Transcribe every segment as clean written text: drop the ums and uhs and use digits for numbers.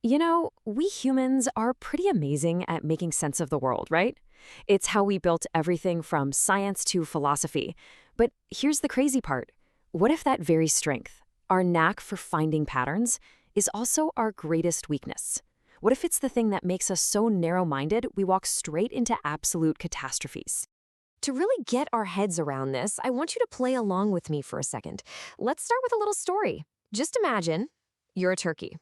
We humans are pretty amazing at making sense of the world, right? It's how we built everything from science to philosophy. But here's the crazy part. What if that very strength, our knack for finding patterns, is also our greatest weakness? What if it's the thing that makes us so narrow-minded we walk straight into absolute catastrophes? To really get our heads around this, I want you to play along with me for a second. Let's start with a little story. Just imagine you're a turkey.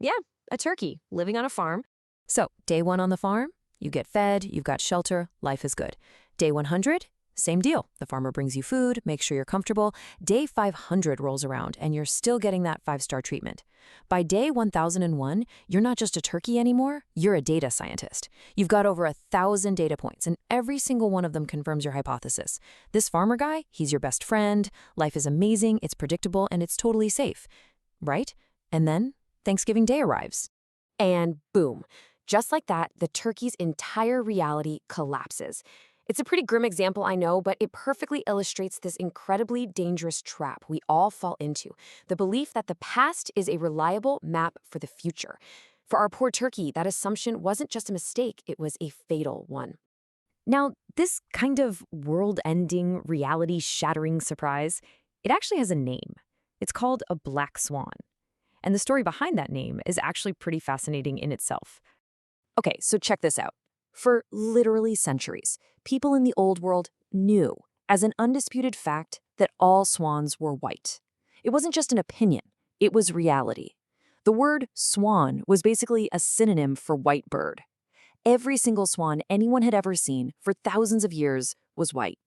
Yeah, a turkey living on a farm. So, day 1 on the farm, you get fed, you've got shelter, life is good. Day 100, same deal. The farmer brings you food, makes sure you're comfortable. Day 500 rolls around, and you're still getting that 5-star treatment. By day 1001, you're not just a turkey anymore, you're a data scientist. You've got over 1,000 data points, and every single one of them confirms your hypothesis. This farmer guy, he's your best friend, life is amazing, it's predictable, and it's totally safe. Right? And then Thanksgiving Day arrives. And boom, just like that, the turkey's entire reality collapses. It's a pretty grim example, I know, but it perfectly illustrates this incredibly dangerous trap we all fall into, the belief that the past is a reliable map for the future. For our poor turkey, that assumption wasn't just a mistake, it was a fatal one. Now, this kind of world-ending, reality-shattering surprise, it actually has a name. It's called a black swan. And the story behind that name is actually pretty fascinating in itself. Okay, so check this out. For literally centuries, people in the old world knew, as an undisputed fact, that all swans were white. It wasn't just an opinion, it was reality. The word swan was basically a synonym for white bird. Every single swan anyone had ever seen for thousands of years was white.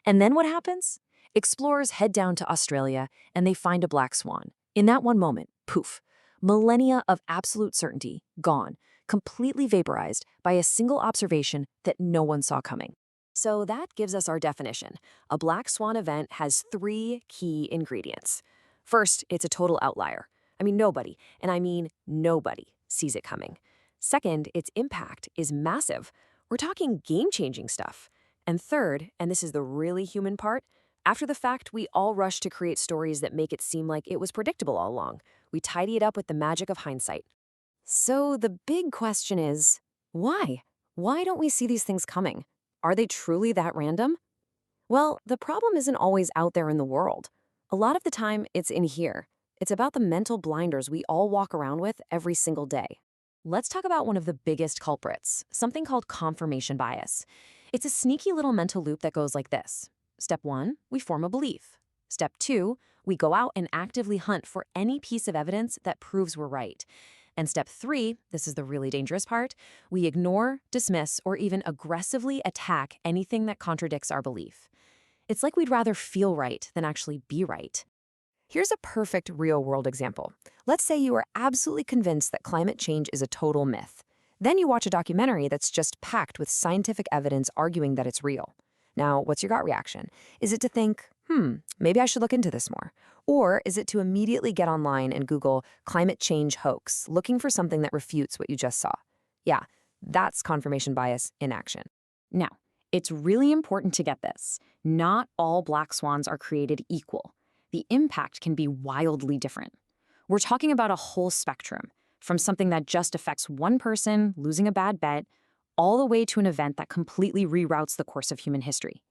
And then what happens? Explorers head down to Australia and they find a black swan. In that one moment, poof, millennia of absolute certainty, gone, completely vaporized by a single observation that no one saw coming. So that gives us our definition. A black swan event has 3 key ingredients. First, it's a total outlier. Nobody, and I mean nobody, sees it coming. Second, its impact is massive. We're talking game-changing stuff. And third, and this is the really human part, after the fact, we all rush to create stories that make it seem like it was predictable all along. We tidy it up with the magic of hindsight. So the big question is, why? Why don't we see these things coming? Are they truly that random? Well, the problem isn't always out there in the world. A lot of the time, it's in here. It's about the mental blinders we all walk around with every single day. Let's talk about one of the biggest culprits, something called confirmation bias. It's a sneaky little mental loop that goes like this. Step 1, we form a belief. Step 2, we go out and actively hunt for any piece of evidence that proves we're right. And step 3, this is the really dangerous part, we ignore, dismiss, or even aggressively attack anything that contradicts our belief. It's like we'd rather feel right than actually be right. Here's a perfect real-world example. Let's say you are absolutely convinced that climate change is a total myth. Then you watch a documentary that's just packed with scientific evidence arguing that it's real. Now, what's your gut reaction? Is it to think, maybe I should look into this more? Or is it to immediately get online and Google climate change hoax, looking for something that refutes what you just saw? Yeah, that's confirmation bias in action. Now, it's really important to get this. Not all black swans are created equal. The impact can be wildly different. We're talking about a whole spectrum, from something that just affects one person losing a bad bet, all the way to an event that completely reroutes the course of human history.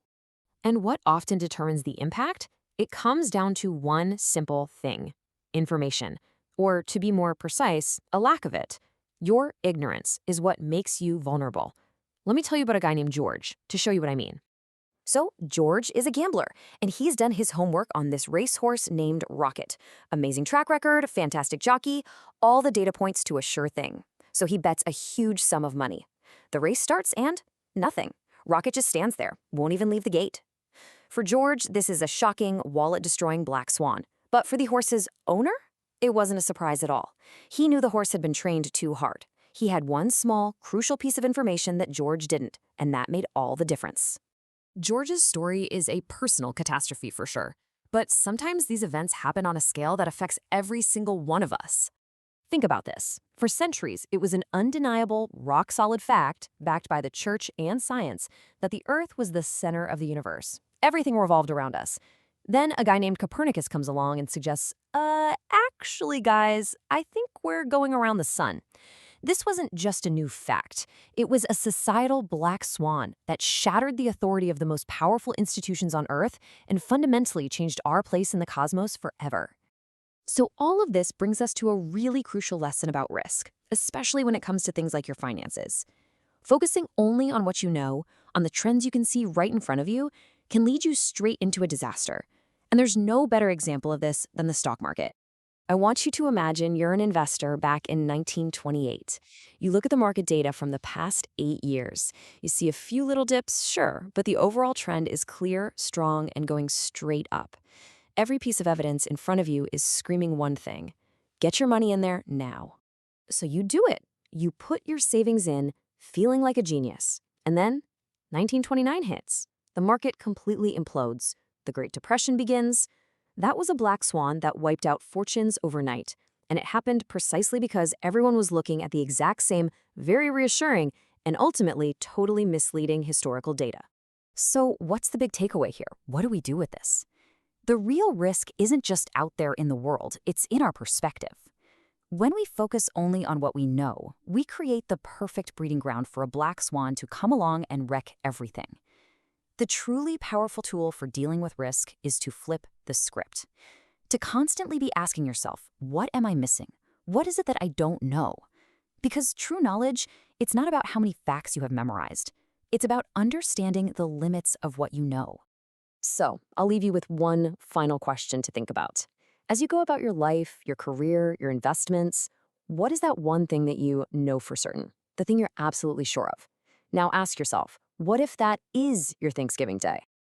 And what often determines the impact? It comes down to one simple thing: information. Or, to be more precise, a lack of it. Your ignorance is what makes you vulnerable. Let me tell you about a guy named George, to show you what I mean. So, George is a gambler, and he's done his homework on this racehorse named Rocket. Amazing track record, fantastic jockey, all the data points to a sure thing. So he bets a huge sum of money. The race starts and nothing. Rocket just stands there, won't even leave the gate. For George, this is a shocking, wallet-destroying black swan. But for the horse's owner, it wasn't a surprise at all. He knew the horse had been trained too hard. He had one small, crucial piece of information that George didn't, and that made all the difference. George's story is a personal catastrophe for sure, but sometimes these events happen on a scale that affects every single one of us. Think about this. For centuries, it was an undeniable, rock-solid fact, backed by the church and science, that the Earth was the center of the universe. Everything revolved around us. Then a guy named Copernicus comes along and suggests, actually, guys, I think we're going around the sun. This wasn't just a new fact. It was a societal black swan that shattered the authority of the most powerful institutions on Earth and fundamentally changed our place in the cosmos forever. So all of this brings us to a really crucial lesson about risk, especially when it comes to things like your finances. Focusing only on what you know, on the trends you can see right in front of you, can lead you straight into a disaster. And there's no better example of this than the stock market. I want you to imagine you're an investor back in 1928. You look at the market data from the past 8 years. You see a few little dips, sure, but the overall trend is clear, strong, and going straight up. Every piece of evidence in front of you is screaming one thing: get your money in there now. So you do it. You put your savings in, feeling like a genius. And then 1929 hits. The market completely implodes. The Great Depression begins. That was a black swan that wiped out fortunes overnight. And it happened precisely because everyone was looking at the exact same, very reassuring, and ultimately totally misleading historical data. So what's the big takeaway here? What do we do with this? The real risk isn't just out there in the world, it's in our perspective. When we focus only on what we know, we create the perfect breeding ground for a black swan to come along and wreck everything. The truly powerful tool for dealing with risk is to flip the script. To constantly be asking yourself, what am I missing? What is it that I don't know? Because true knowledge, it's not about how many facts you have memorized. It's about understanding the limits of what you know. So, I'll leave you with one final question to think about. As you go about your life, your career, your investments, what is that one thing that you know for certain? The thing you're absolutely sure of? Now ask yourself, what if that is your Thanksgiving day?